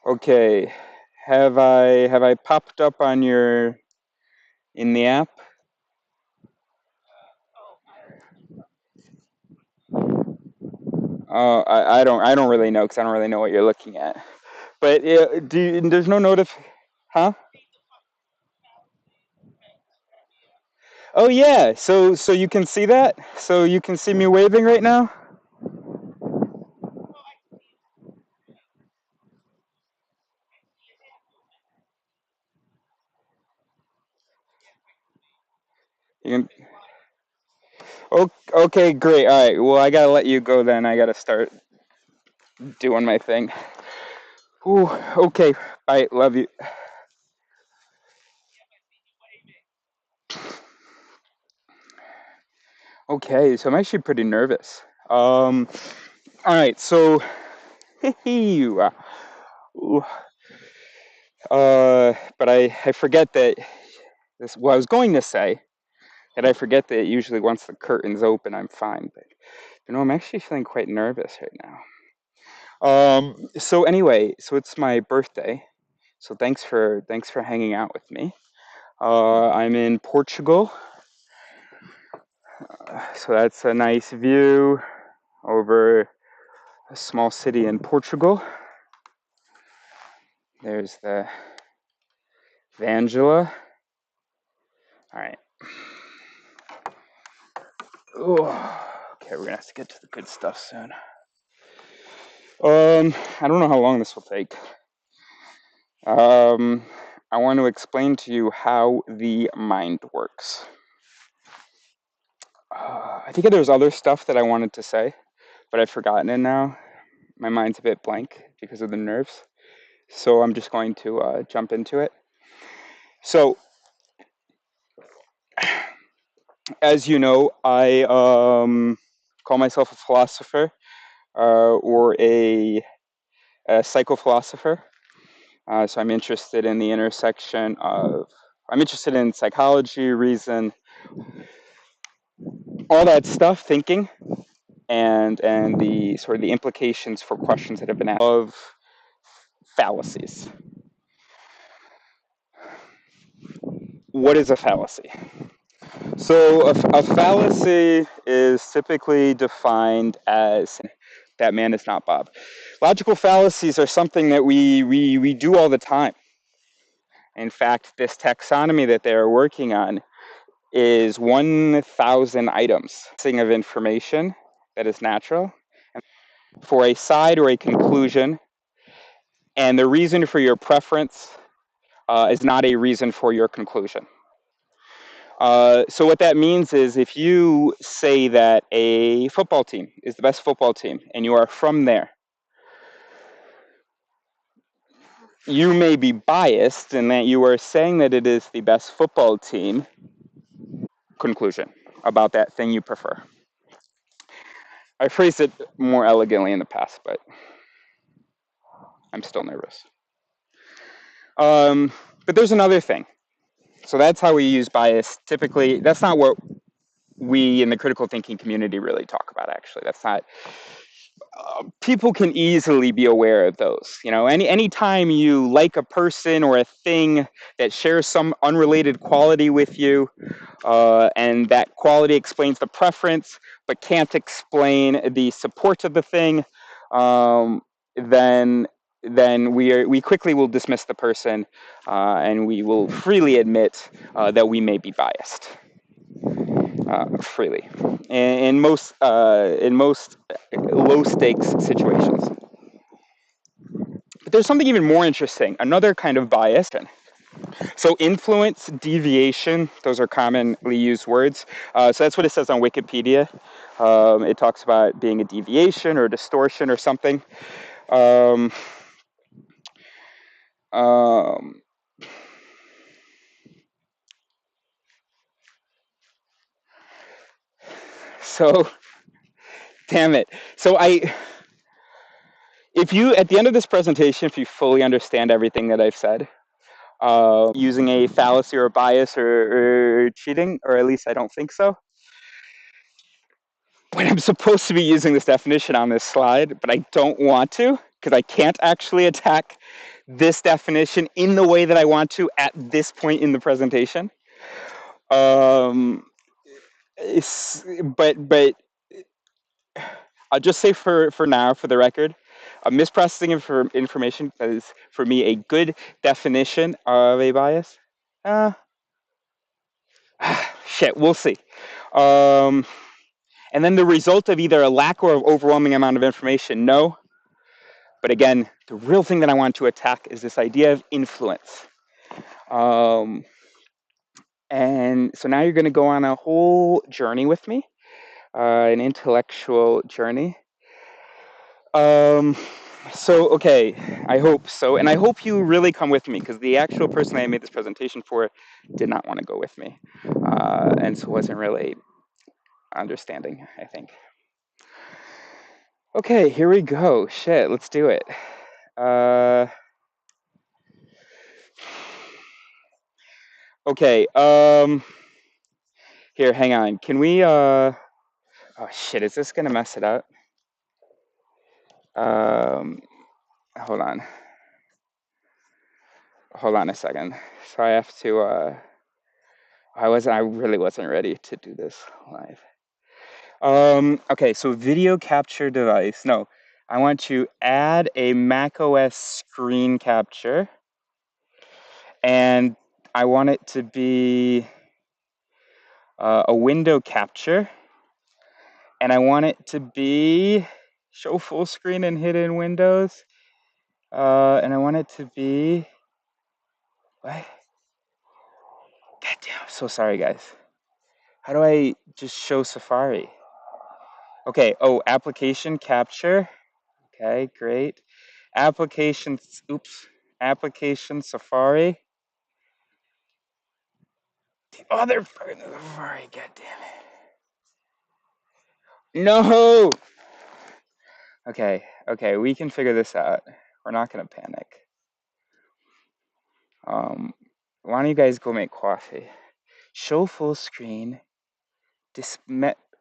Okay. Have I popped up on your in the app? I don't really know because I don't really know what you're looking at. But there's no notif, huh? Oh yeah. So you can see that. So you can see me waving right now. You can, okay, great. All right. Well, I gotta let you go then. I gotta start doing my thing. Ooh, okay. All right. Love you. Okay. So I'm actually pretty nervous. All right. So, ooh, but I forget that this. Well, I was going to say that I forget that usually once the curtains open, I'm fine. But I'm actually feeling quite nervous right now. So anyway, so it's my birthday. So thanks for hanging out with me. I'm in Portugal, so that's a nice view over a small city in Portugal. There's the Vangela. All right. Ooh. Okay, we're gonna have to get to the good stuff soon. I don't know how long this will take. Um, I want to explain to you how the mind works. I think there's other stuff that I wanted to say, but I've forgotten it now. My mind's a bit blank because of the nerves. So I'm just going to jump into it. So, as you know, I call myself a philosopher or a psychophilosopher. So I'm interested in the intersection of, I'm interested in psychology, reason, all that stuff, thinking, and the sort of the implications for questions that have been asked of fallacies. What is a fallacy? So a fallacy is typically defined as that man is not Bob. Logical fallacies are something that we do all the time. In fact, this taxonomy that they're working on is 1,000 items of information that is natural for a side or a conclusion, and the reason for your preference is not a reason for your conclusion. So what that means is if you say that a football team is the best football team and you are from there, you may be biased in that you are saying that it is the best football team conclusion about that thing you prefer. I phrased it more elegantly in the past, but I'm still nervous. But there's another thing. So that's how we use bias. Typically, that's not what we in the critical thinking community really talk about, actually. That's not people can easily be aware of those. Anytime you like a person or a thing that shares some unrelated quality with you, and that quality explains the preference, but can't explain the support of the thing, um, then we quickly will dismiss the person, and we will freely admit that we may be biased. Freely, in most low stakes situations. But there's something even more interesting. Another kind of bias. So influence, deviation, those are commonly used words. So that's what it says on Wikipedia. It talks about being a deviation or distortion or something. Um, um, so, damn it. So if you, at the end of this presentation, if you fully understand everything that I've said, using a fallacy or a bias or cheating, or at least I don't think so. But I'm supposed to be using this definition on this slide, but I don't want to. because I can't actually attack this definition in the way that I want to at this point in the presentation. Um, but I'll just say for now, for the record, a misprocessing of information is for me a good definition of a bias. Uh, Shit, we'll see. Um, and then the result of either a lack or overwhelming amount of information, no. But again, the real thing that I want to attack is this idea of influence. Um, and so now you're going to go on a whole journey with me, an intellectual journey. Okay, I hope so. And I hope you really come with me because the actual person I made this presentation for did not want to go with me. And so wasn't really understanding, I think. Okay, here we go. Shit, let's do it. Okay, here, hang on. Can we, oh shit, is this gonna mess it up? Um, hold on. Hold on a second. So I have to, I really wasn't ready to do this live. Okay, so video capture device. No, I want to add a macOS screen capture, and I want it to be a window capture, and I want it to be show full screen and hidden windows, and I want it to be what? God damn, I'm so sorry, guys. How do I just show Safari? Okay, oh, application capture. Okay, great. Applications, oops, application Safari. The other Safari, god damn it. No! Okay, we can figure this out. We're not gonna panic. Why don't you guys go make coffee? Show full screen.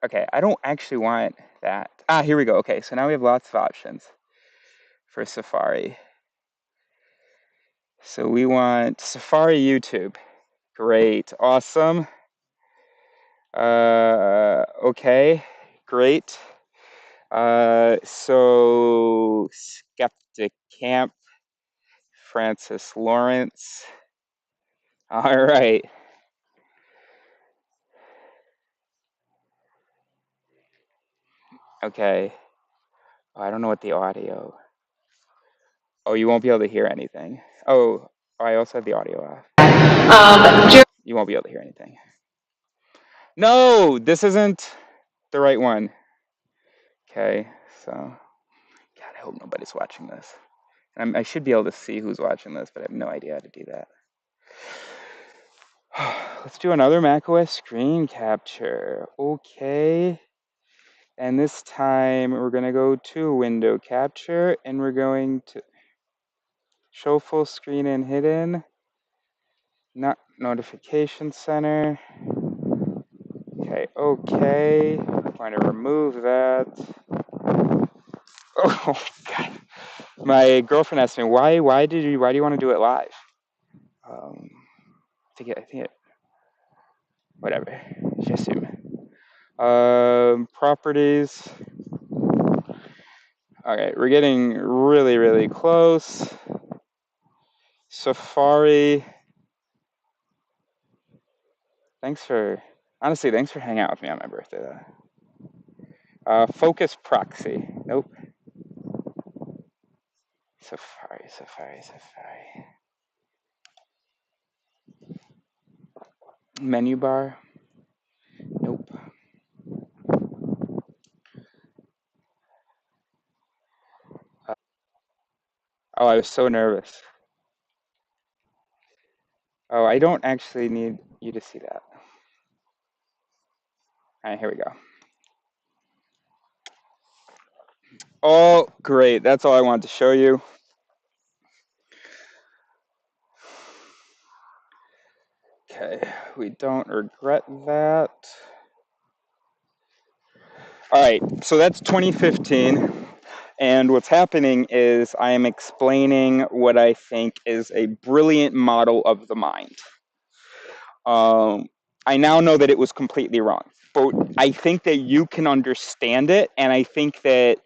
Okay, I don't actually want that. Ah, here we go. Okay, so now we have lots of options for Safari. So we want Safari YouTube. Great, awesome. Okay, great. So Skeptic Camp, Francis Lawrence. All right. Okay. Oh, I don't know what the audio. Oh, you won't be able to hear anything. Oh, I also have the audio off. You won't be able to hear anything. No, this isn't the right one. Okay, so God, I hope nobody's watching this. I should be able to see who's watching this, but I have no idea how to do that. Let's do another macOS screen capture. Okay. And this time we're going to go to window capture and we're going to show full screen and hidden. Not notification center. Okay. I'm going to remove that. Oh God. My girlfriend asked me why do you want to do it live? I think whatever. Just assume. Properties. Okay, we're getting really, really close. Safari. Thanks for hanging out with me on my birthday, though. Focus proxy. Nope. Safari. Menu bar. Nope. Oh, I was so nervous. Oh, I don't actually need you to see that. All right, here we go. Oh, great. That's all I wanted to show you. Okay, we don't regret that. All right, so that's 2015. And what's happening is I am explaining what I think is a brilliant model of the mind. Um, I now know that it was completely wrong, but I think that you can understand it, and I think that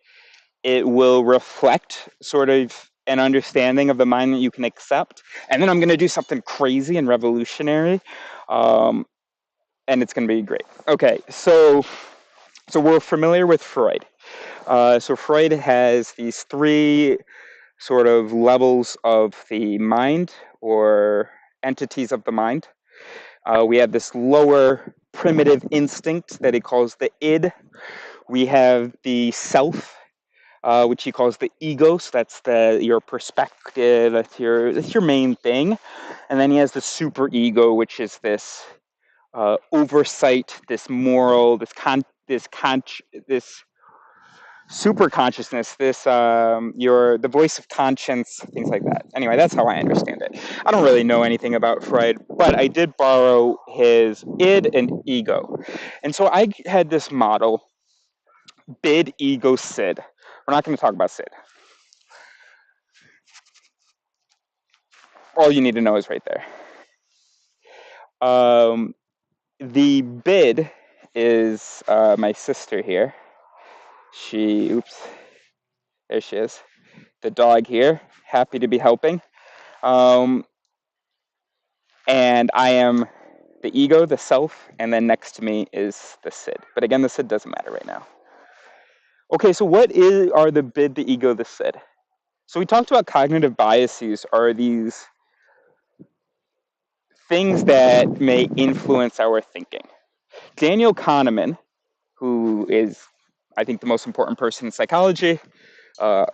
it will reflect sort of an understanding of the mind that you can accept. And then I'm going to do something crazy and revolutionary, um, and it's going to be great. Okay, so we're familiar with Freud. So Freud has these three sort of levels of the mind or entities of the mind. We have this lower primitive instinct that he calls the id. We have the self, which he calls the ego. So that's your perspective. That's your main thing. And then he has the super ego, which is this oversight, this moral, this super consciousness, this the voice of conscience, things like that. Anyway, that's how I understand it. I don't really know anything about Freud, but I did borrow his id and ego. And so I had this model, bid, ego, sid. We're not going to talk about sid. All you need to know is right there. Um, the bid is my sister here. Oops, there she is. The dog here, happy to be helping. Um, and I am the ego, the self, and then next to me is the Sid. But again, the Sid doesn't matter right now. Okay, so are the bid, the ego, the Sid? So we talked about cognitive biases are these things that may influence our thinking. Daniel Kahneman, who is, I think, the most important person in psychology uh,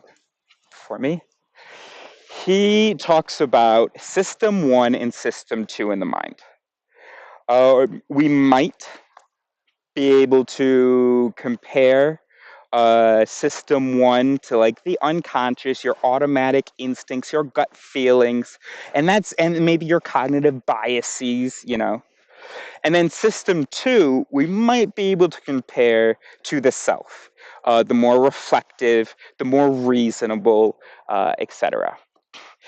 for me, he talks about system one and system two in the mind. We might be able to compare system one to like the unconscious, your automatic instincts, your gut feelings, and maybe your cognitive biases, And then system two, we might be able to compare to the self, the more reflective, the more reasonable, etc.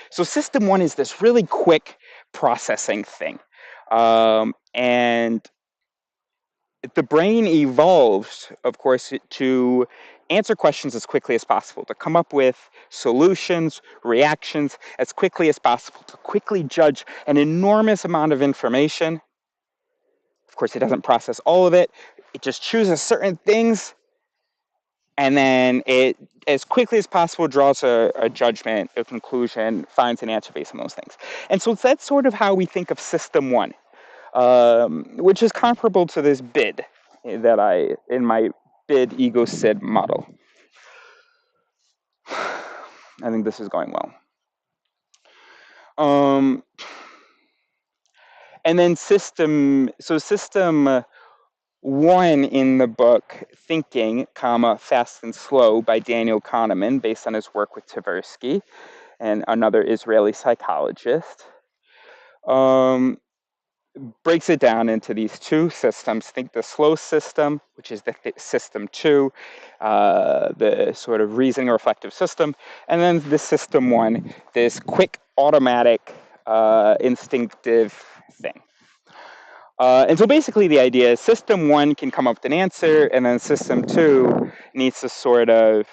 So system one is this really quick processing thing. And the brain evolves, of course, to answer questions as quickly as possible, to come up with solutions, reactions as quickly as possible, to quickly judge an enormous amount of information. Of course, it doesn't process all of it. It just chooses certain things, and then it, as quickly as possible, draws a judgment, a conclusion, finds an answer based on those things. And so that's sort of how we think of system one. Which is comparable to this bid in my bid ego sid model. I think this is going well. And then system one in the book, Thinking, Fast and Slow by Daniel Kahneman, based on his work with Tversky and another Israeli psychologist. Breaks it down into these two systems. Think the slow system, which is the system two, the sort of reasoning reflective system, and then the system one, this quick, automatic, instinctive thing. And so basically the idea is system one can come up with an answer, and then system two needs to sort of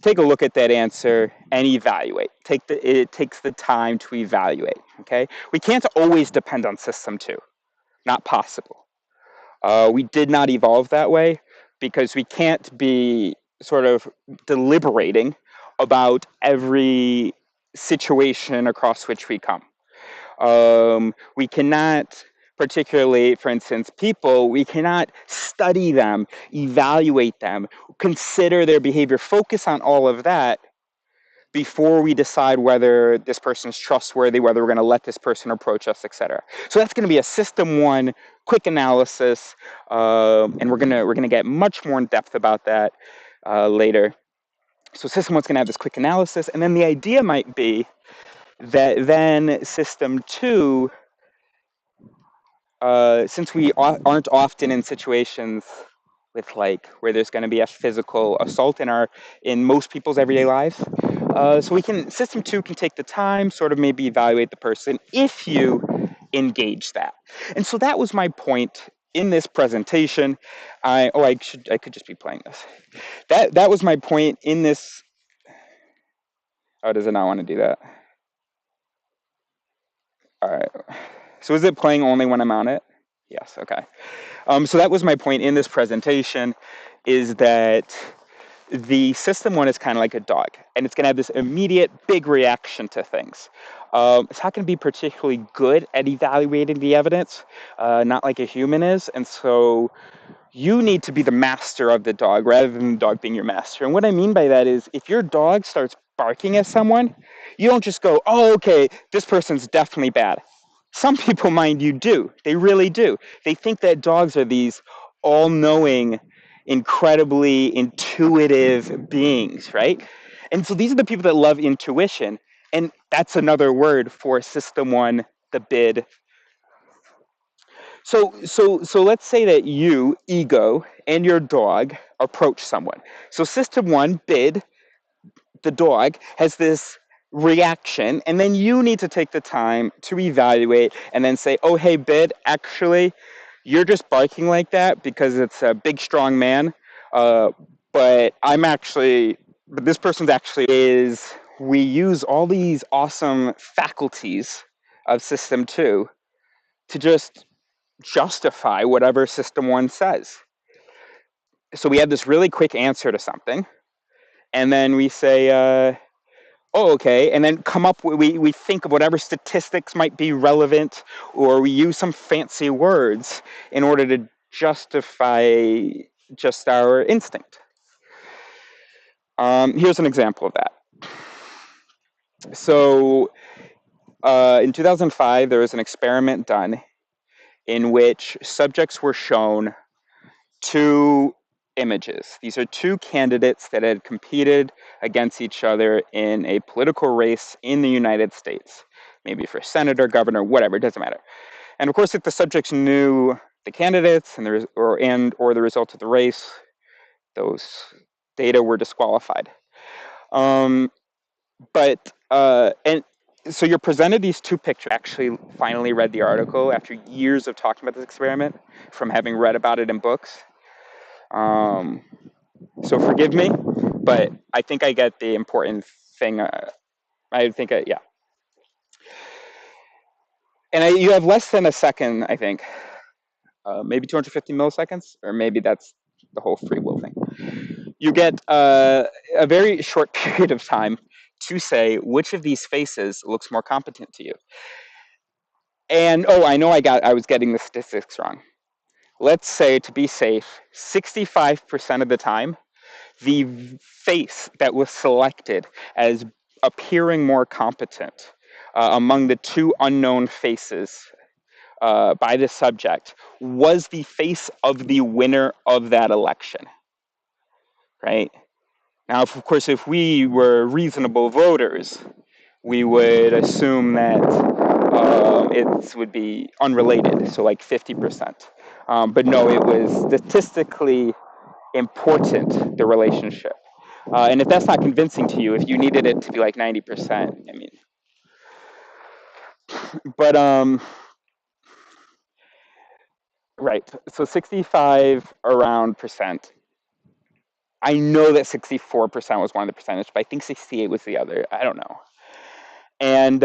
take a look at that answer and evaluate. It takes the time to evaluate, okay? We can't always depend on system two. Not possible. We did not evolve that way because we can't be sort of deliberating about every situation across which we come. We cannot, particularly, for instance, people, we cannot study them, evaluate them, consider their behavior, focus on all of that before we decide whether this person is trustworthy, whether we're going to let this person approach us, etc. So that's going to be a system one, quick analysis, and we're gonna get much more in depth about that later. So system one's going to have this quick analysis, and then the idea might be that then system two, since we aren't often in situations with like where there's going to be a physical assault in most people's everyday lives. So system 2 can take the time, sort of maybe evaluate the person if you engage that. And so that was my point in this presentation. I could just be playing this. That was my point in this. Oh, does it not want to do that? All right. So is it playing only when I'm on it? Yes. Okay. So that was my point in this presentation, is that the system 1 is kind of like a dog, and it's going to have this immediate big reaction to things. It's not going to be particularly good at evaluating the evidence, not like a human is, and so you need to be the master of the dog rather than the dog being your master. And what I mean by that is if your dog starts barking at someone, you don't just go, oh, okay, this person's definitely bad. Some people, mind you, do. They really do. They think that dogs are these all-knowing, incredibly intuitive beings, right? And so these are the people that love intuition. And that's another word for system 1, the bid. So let's say that you, ego, and your dog approach someone. So system 1, bid, the dog, has this reaction, and then you need to take the time to evaluate and then say, oh, hey, bid, actually, you're just barking like that because it's a big, strong man, but this person's actually is, we use all these awesome faculties of system 2 to just justify whatever system 1 says. So we have this really quick answer to something, and then we say, oh, okay, and then we think of whatever statistics might be relevant, or we use some fancy words in order to justify just our instinct. Here's an example of that. So in 2005, there was an experiment done in which subjects were shown 2 images. These are 2 candidates that had competed against each other in a political race in the United States, maybe for senator, governor, whatever, it doesn't matter. And of course, if the subjects knew the candidates and or the result of the race, those data were disqualified. And so you're presented these 2 pictures. I actually finally read the article after years of talking about this experiment from having read about it in books. So forgive me, but I think I get the important thing. Yeah. And you have less than a second, I think, maybe 250 milliseconds, or maybe that's the whole free will thing. You get a very short period of time to say which of these faces looks more competent to you. And I know I was getting the statistics wrong. Let's say, to be safe, 65% of the time, the face that was selected as appearing more competent among the 2 unknown faces by the subject was the face of the winner of that election, right? Now, of course, if we were reasonable voters, we would assume that it would be unrelated, so like 50%. But no, it was statistically important, the relationship. And if that's not convincing to you, if you needed it to be like 90%, I mean, but right. So 65 around percent. I know that 64% was one of the percentage, but I think 68 was the other. I don't know. And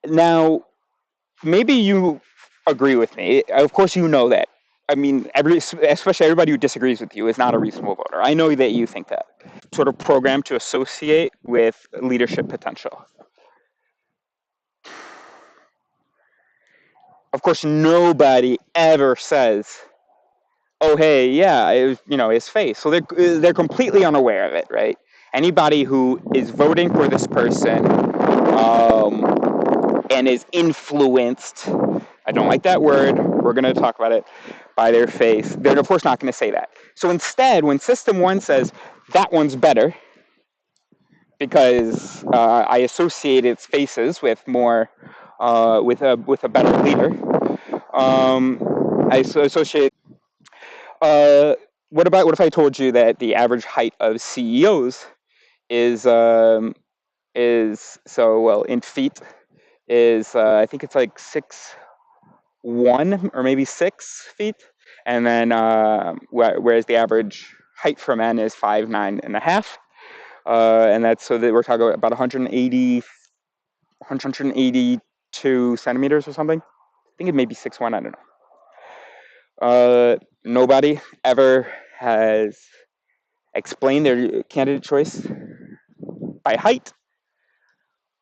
now maybe you agree with me. Of course, you know that. I mean, especially everybody who disagrees with you is not a reasonable voter. I know that you think that. Sort of programmed to associate with leadership potential. Of course, nobody ever says, "Oh, hey, yeah, his face." So they're completely unaware of it, right? Anybody who is voting for this person and is influenced, I don't like that word, we're going to talk about it, by their face, they're of course not going to say that. So instead, when System 1 says, that one's better, because I associate its faces with more, with a better leader, I associate. Uh, what if I told you that the average height of CEOs is in feet is I think it's like 6'1" or maybe 6 feet, and then whereas the average height for men is 5'9.5", and that's so that we're talking about 182 centimeters or something. I think it may be 6'1". I don't know. Nobody ever has explained their candidate choice by height.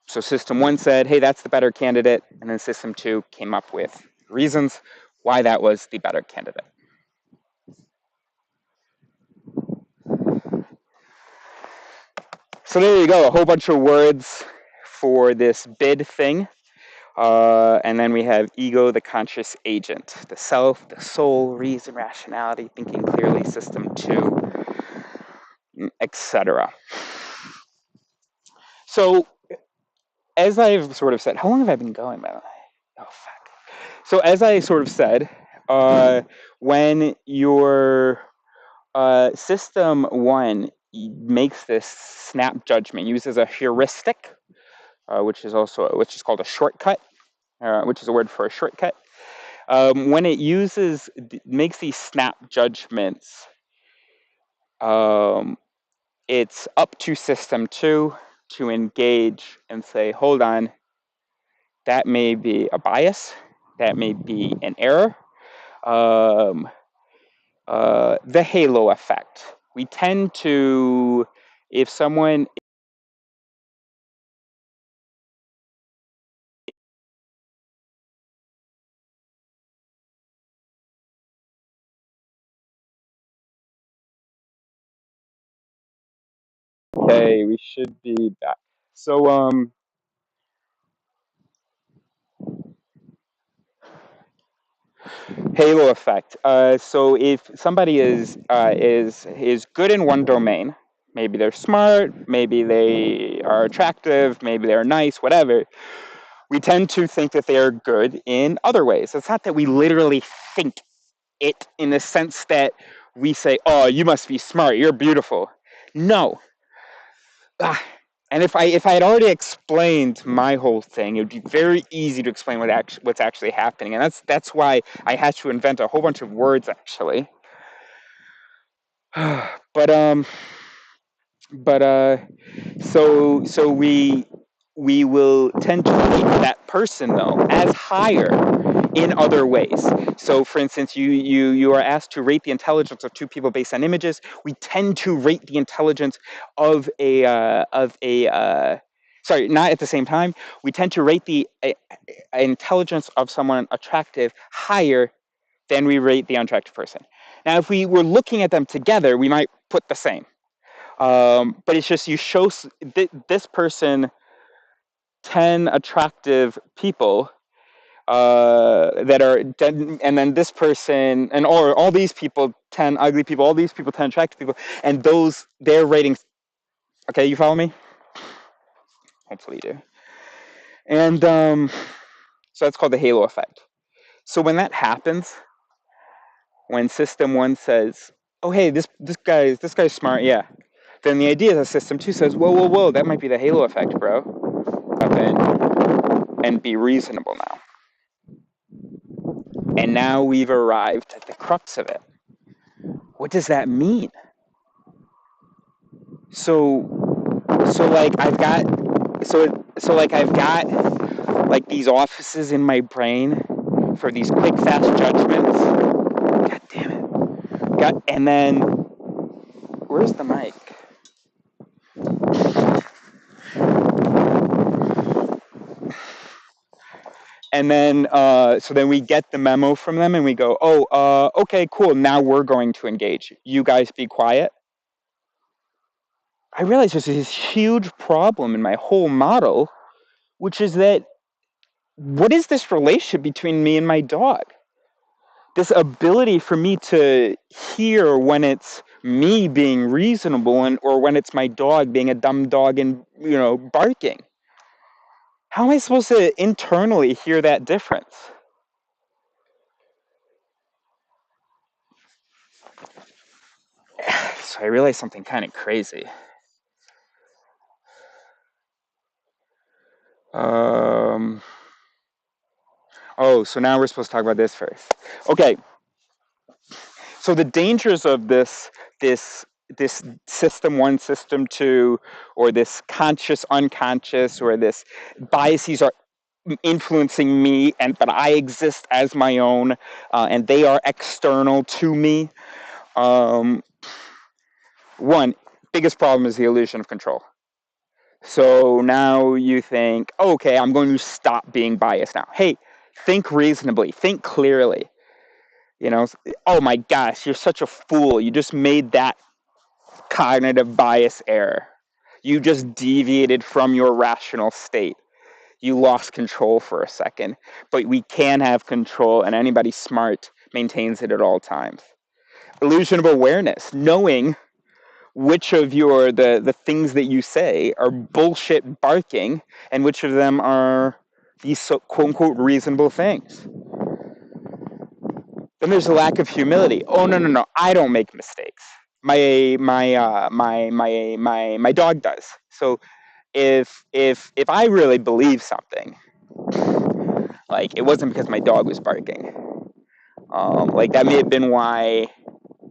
So system one said, hey, that's the better candidate. And then system two came up with reasons why that was the better candidate. So there you go, a whole bunch of words for this bid thing. And then we have ego, the conscious agent, the self, the soul, reason, rationality, thinking clearly, system two, etc. So as I've sort of said, how long have I been going, by the way? Oh, fuck. So as I sort of said, when your system one makes this snap judgment, uses a heuristic, which is called a shortcut, which is a word for a shortcut. When it makes these snap judgments, it's up to system two to engage and say, hold on, that may be a bias, that may be an error. The halo effect. We tend to, if someone, okay, we should be back. So, halo effect. So if somebody is good in one domain, maybe they're smart, maybe they are attractive, maybe they're nice, whatever. We tend to think that they are good in other ways. It's not that we literally think it in the sense that we say, "Oh, you must be smart. You're beautiful." No. And if I had already explained my whole thing, it would be very easy to explain what's actually happening, and that's why I had to invent a whole bunch of words actually. but but so we will tend to rate that person though as higher in other ways. So for instance, you are asked to rate the intelligence of two people based on images. We tend to rate the intelligence of a sorry, not at the same time. We tend to rate the intelligence of someone attractive higher than we rate the unattractive person. Now, if we were looking at them together, we might put the same. But it's just you show this person 10 attractive people that are and then this person and or all these people 10 ugly people, all these people 10 attractive people, and those their ratings. Okay, you follow me? Hopefully you do. And so that's called the halo effect. So when that happens, when system one says, "Oh hey, this guy's smart," yeah, then the idea that system two says, "Whoa, that might be the halo effect, bro," and be reasonable now. And now we've arrived at the crux of it. What does that mean? So like I've got like these offices in my brain for these quick, fast judgments. God damn it. And then where's the mic? And then so then we get the memo from them and we go, oh, okay, cool. Now we're going to engage. You guys be quiet. I realize there's this huge problem in my whole model, which is that what is this relationship between me and my dog? This ability for me to hear when it's me being reasonable or when it's my dog being a dumb dog and barking. How am I supposed to internally hear that difference? So I realized something kind of crazy. Um, so now we're supposed to talk about this first. Okay, so the dangers of this this system one, system two, or this conscious, unconscious, or this biases are influencing me, and but I exist as my own, and they are external to me. Um, One biggest problem is the illusion of control. So now you think, okay, I'm going to stop being biased now. Hey, think reasonably, think clearly. You know, oh my gosh, you're such a fool. You just made that cognitive bias error. You just deviated from your rational state. You lost control for a second. But we can have control, and anybody smart maintains it at all times. Illusion of awareness, knowing which of the things that you say are bullshit barking and which of them are these quote unquote reasonable things. Then there's a lack of humility. Oh no, I don't make mistakes. My dog does. So if I really believe something, like it wasn't because my dog was barking. Like that may have been why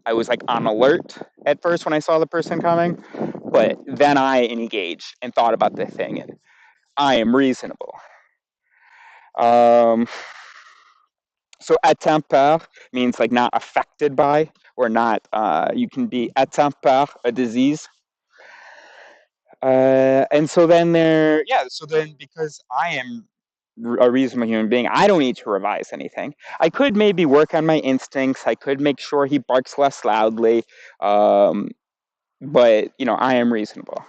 I was like on alert at first when I saw the person coming, but then I engaged and thought about the thing, and I am reasonable. Um, so atteint par means like not affected by, or not. You can be atteint par a disease. And so then so then because I am a reasonable human being, I don't need to revise anything. I could maybe work on my instincts. I could make sure he barks less loudly. Um, but I am reasonable,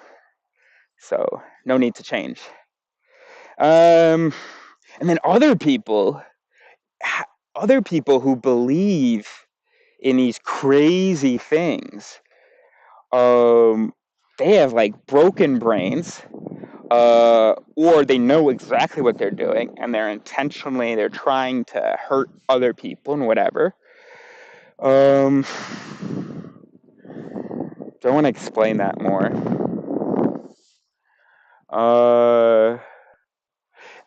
so no need to change. Um, and then other people who believe in these crazy things, um, they have like broken brains, or they know exactly what they're doing, and they're trying to hurt other people and whatever. Um, do I want to explain that more? Uh,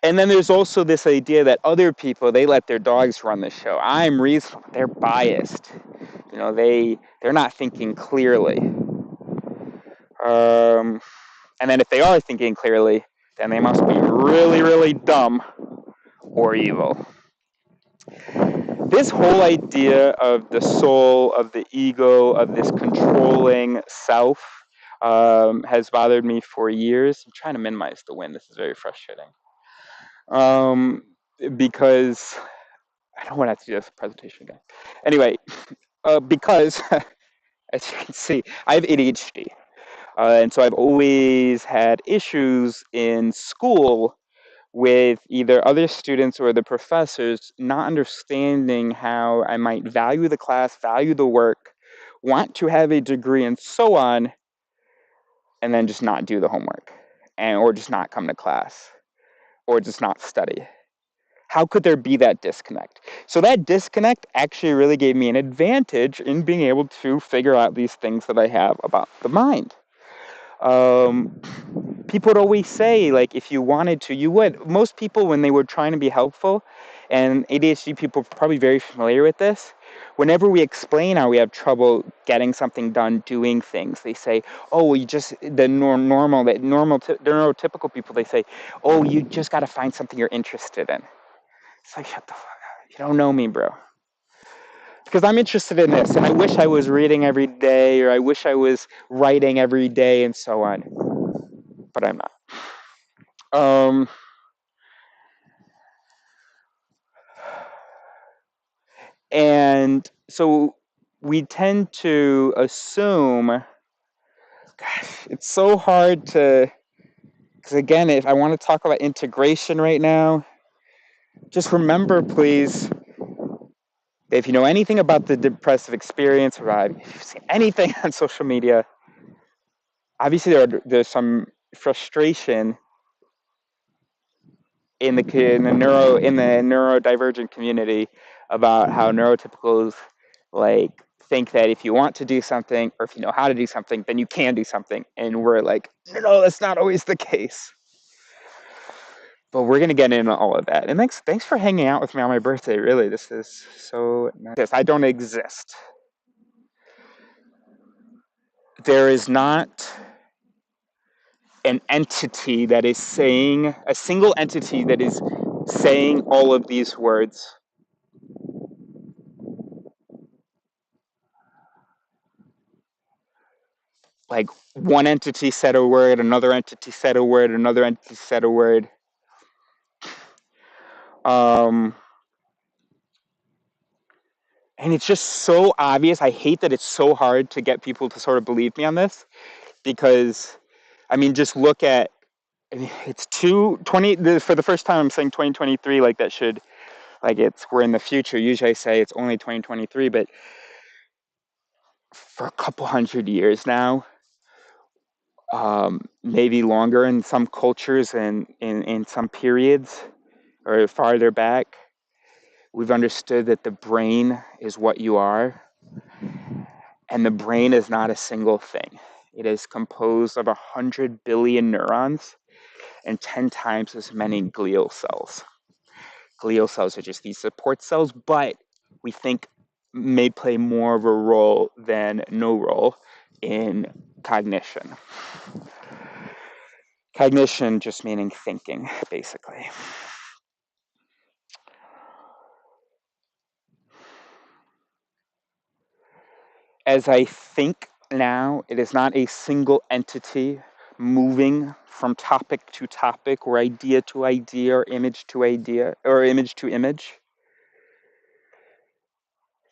And then there's also this idea that other people, they let their dogs run the show. I'm reasonable. They're biased. They're not thinking clearly. And then if they are thinking clearly, then they must be really, really dumb or evil. This whole idea of the soul, of the ego, of this controlling self, has bothered me for years. I'm trying to minimize the wind. This is very frustrating. Um, because I don't want to have to do this presentation again. Anyway, because as you can see, I have ADHD. And so I've always had issues in school with either other students or the professors not understanding how I might value the class, value the work, want to have a degree, and so on, and then just not do the homework, or just not come to class, or just not study. How could there be that disconnect? So that disconnect actually really gave me an advantage in being able to figure out these things that I have about the mind. Um, People would always say, like, if you wanted to, you would. Most people, when they were trying to be helpful, and ADHD people are probably very familiar with this, whenever we explain how we have trouble getting something done, doing things, they say, oh, well, you just, neurotypical people, they say, oh, you just got to find something you're interested in. It's like, shut the fuck up. You don't know me, bro. Because I'm interested in this, and I wish I was reading every day, or I wish I was writing every day, and so on. But I'm not. Um, and so we tend to assume, gosh, it's so hard to, because again, if I want to talk about integration right now, just remember, please, that if you know anything about the depressive experience, or if you've seen anything on social media, obviously there's some frustration in the neurodivergent community about how neurotypicals like think that if you want to do something, or if you know how to do something, then you can do something. And we're like, no, that's not always the case. But we're gonna get into all of that. And thanks for hanging out with me on my birthday. Really, this is so nice. I don't exist. There is not an entity that is saying, a single entity that is saying all of these words. Like one entity said a word, another entity said a word, another entity said a word. Um, and it's just so obvious. I hate that it's so hard to get people to sort of believe me on this because, I mean, just look at it's 2020 for the first time I'm saying 2023 like that should like it's we're in the future. Usually I say it's only 2023, but for a couple hundred years now, maybe longer in some cultures and in some periods or farther back, we've understood that the brain is what you are, and the brain is not a single thing. It is composed of 100 billion neurons and 10 times as many glial cells. Glial cells are just these support cells, but we think may play more of a role than no role in cognition. Cognition just meaning thinking, basically. As I think now, it is not a single entity moving from topic to topic or idea to idea or image to idea or image to image.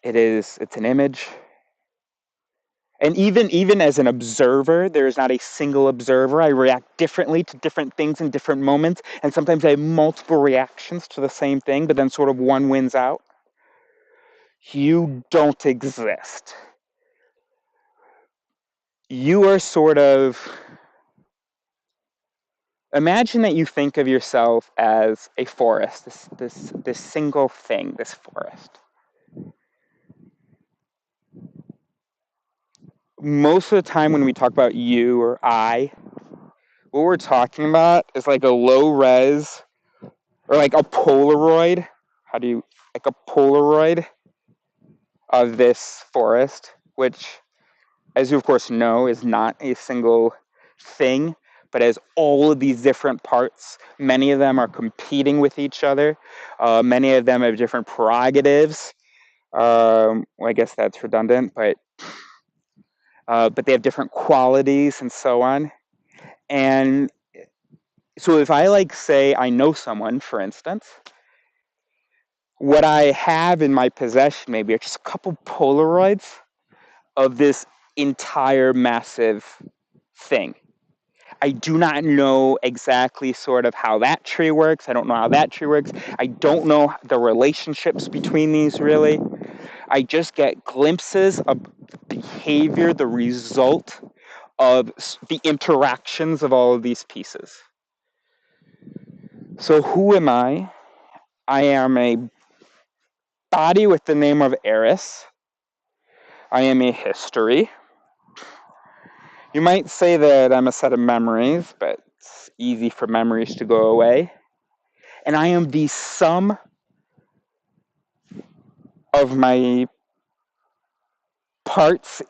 It's an image. And even as an observer, there is not a single observer. I react differently to different things in different moments, and sometimes I have multiple reactions to the same thing, but then sort of one wins out. You don't exist. You are sort of imagine that you think of yourself as a forest, this single thing, this forest. Most of the time when we talk about you or I, what we're talking about is like a low res or like a Polaroid. How do you like a Polaroid of this forest, which, as you of course know, is not a single thing, but has all of these different parts. Many of them are competing with each other. Many of them have different prerogatives. Well, I guess that's redundant, but they have different qualities and so on. And so if I like say I know someone, for instance, what I have in my possession maybe are just a couple Polaroids of this entire massive thing. I do not know exactly sort of how that tree works. I don't know how that tree works. I don't know the relationships between these really. I just get glimpses of behavior, the result of the interactions of all of these pieces. So who am I? I am a body with the name of Eris. I am a history. You might say that I'm a set of memories, but it's easy for memories to go away. And I am the sum of my parts,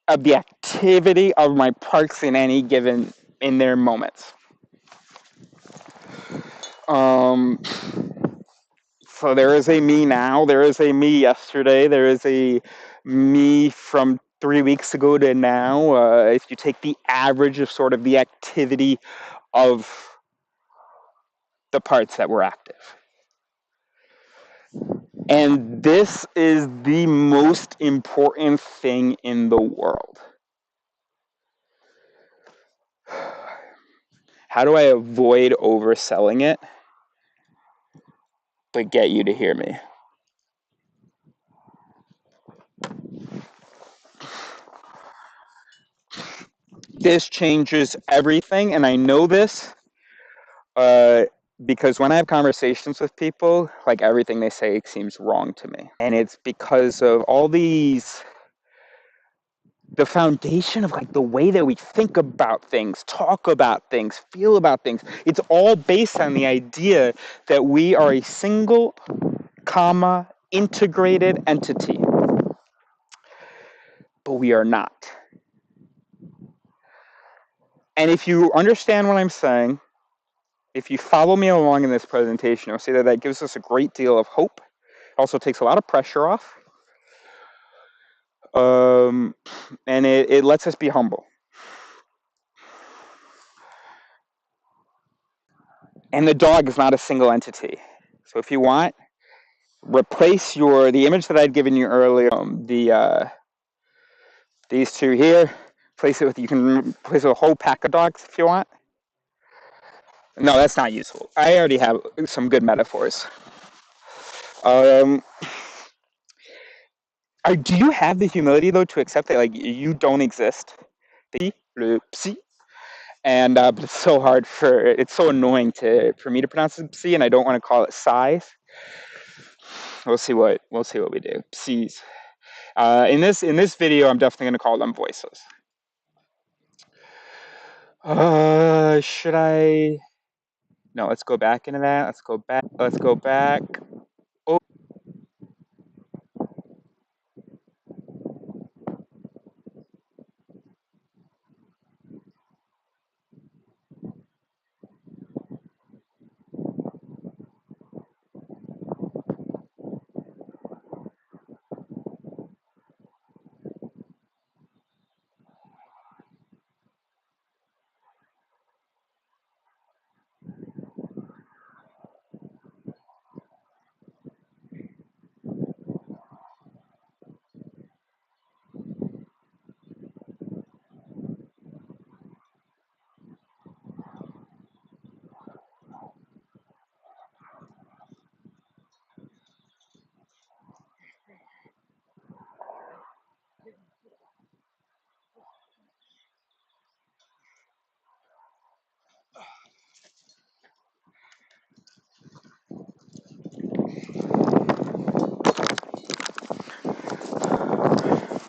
of the activity of my parts in any given, in their moments. Um, so there is a me now, there is a me yesterday, there is a me from 3 weeks ago to now. If you take the average of sort of the activity of the parts that were active. And this is the most important thing in the world. How do I avoid overselling it, but get you to hear me? This changes everything, and I know this uh, because when I have conversations with people, like everything they say seems wrong to me. And it's because of all these the foundation of like the way that we think about things, talk about things, feel about things. It's all based on the idea that we are a single, comma, integrated entity. But we are not. And if you understand what I'm saying, if you follow me along in this presentation, you'll see that that gives us a great deal of hope. It also takes a lot of pressure off. And it lets us be humble. And the dog is not a single entity. So if you want, replace the image that I'd given you earlier, these two here. You can place a whole pack of dogs if you want. No, that's not useful. I already have some good metaphors. Do you have the humility though to accept that like you don't exist? And but it's so hard it's so annoying for me to pronounce it psi, and I don't want to call it size. We'll see what we do. Psis. In this video, I'm definitely going to call them voices. Should I? No, let's go back into that. Let's go back. Oh.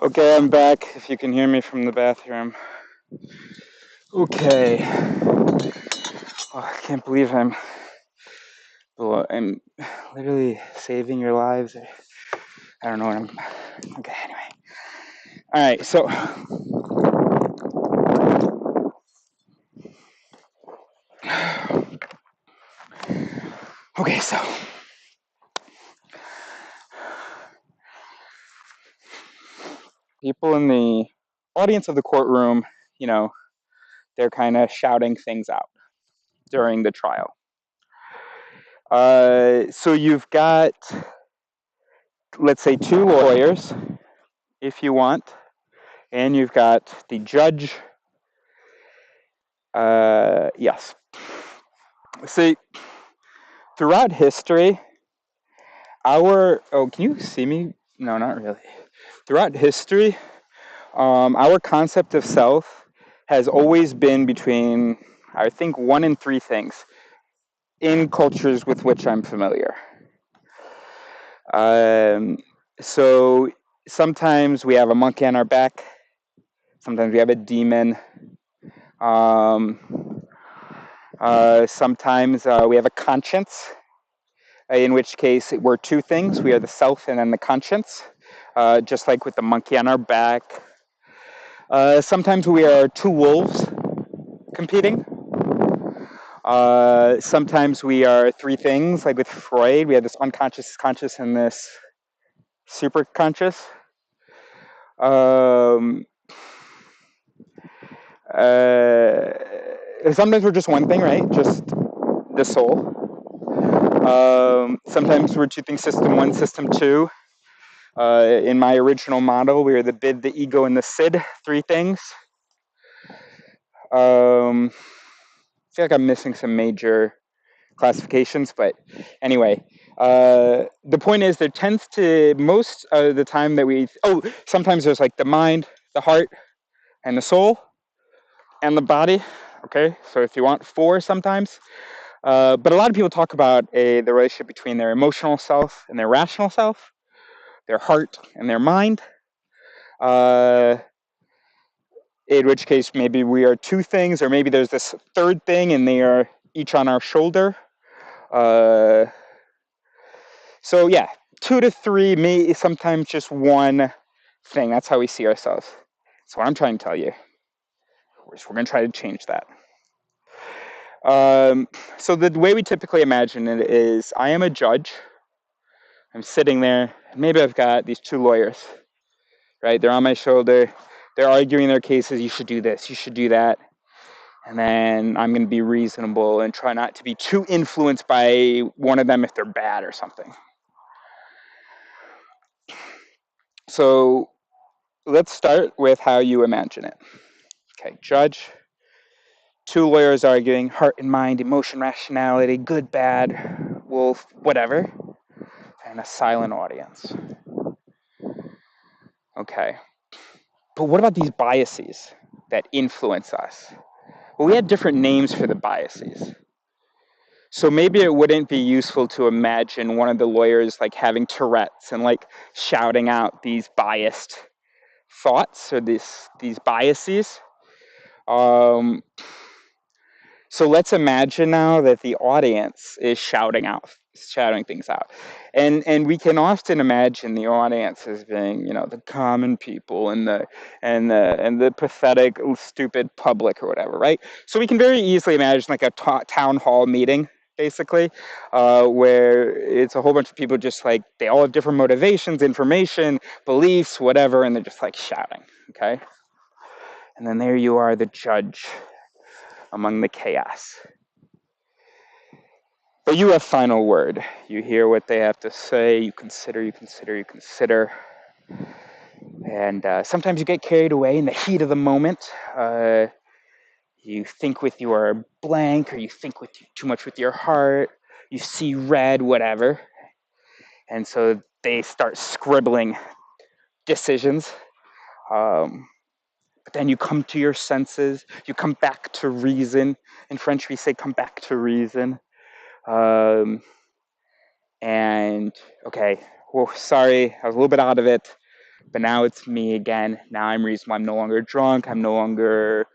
Okay, I'm back. If you can hear me from the bathroom. Okay. Oh, I can't believe I'm literally saving your lives. I don't know what I'm. Okay, anyway. All right, so. Okay, so. People in the audience of the courtroom, they're kind of shouting things out during the trial. So you've got, let's say, two lawyers, if you want, and you've got the judge. Yes. See, throughout history, can you see me? No, not really. Throughout history, our concept of self has always been between, I think, one and three things in cultures with which I'm familiar. So sometimes we have a monkey on our back. Sometimes we have a demon. Sometimes we have a conscience, in which case we're two things. We are the self and then the conscience, just like with the monkey on our back. Sometimes we are two wolves competing. Sometimes we are three things, like with Freud, we have this unconscious, conscious, and this super conscious. Sometimes we're just one thing, right? Just the soul. Sometimes we're two things, system one, system two. In my original model, we are the bid, the ego, and the sid, three things. I feel like I'm missing some major classifications, but anyway, the point is there tends to, most of the time that sometimes there's like the mind, the heart, and the soul, and the body. Okay, so if you want four sometimes, but a lot of people talk about the relationship between their emotional self and their rational self, their heart and their mind. in which case maybe we are two things, or maybe there's this third thing and they are each on our shoulder. Uh, so yeah, two to three, maybe sometimes just one thing. That's how we see ourselves. So what I'm trying to tell you is we're going to try to change that. Um, so the way we typically imagine it is I am a judge. I'm sitting there. Maybe I've got these two lawyers, right? They're on my shoulder. They're arguing their cases. You should do this. You should do that. And then I'm going to be reasonable and try not to be too influenced by one of them if they're bad or something. So let's start with how you imagine it. Okay, judge, two lawyers arguing, heart and mind, emotion, rationality, good, bad, wolf, whatever, and a silent audience. Okay. But what about these biases that influence us? Well, we had different names for the biases. So maybe it wouldn't be useful to imagine one of the lawyers like having Tourette's and like shouting out these biased thoughts or these biases. Um, So let's imagine now that the audience is shouting things out. And we can often imagine the audience as being, the common people and the pathetic, stupid public or whatever, right? So we can very easily imagine like a town hall meeting, basically, where it's a whole bunch of people just like, they all have different motivations, information, beliefs, whatever, and they're just like shouting, okay? And then there you are, the judge among the chaos. But you have final word. You hear what they have to say. You consider. And sometimes you get carried away in the heat of the moment. You think with your blank, or you think with too much with your heart. You see red, whatever. And so they start scribbling decisions. But then you come to your senses. You come back to reason. In French, we say come back to reason. And okay, well, sorry, I was a little bit out of it, but now it's me again. Now I'm reasonable. I'm no longer drunk. I'm no longer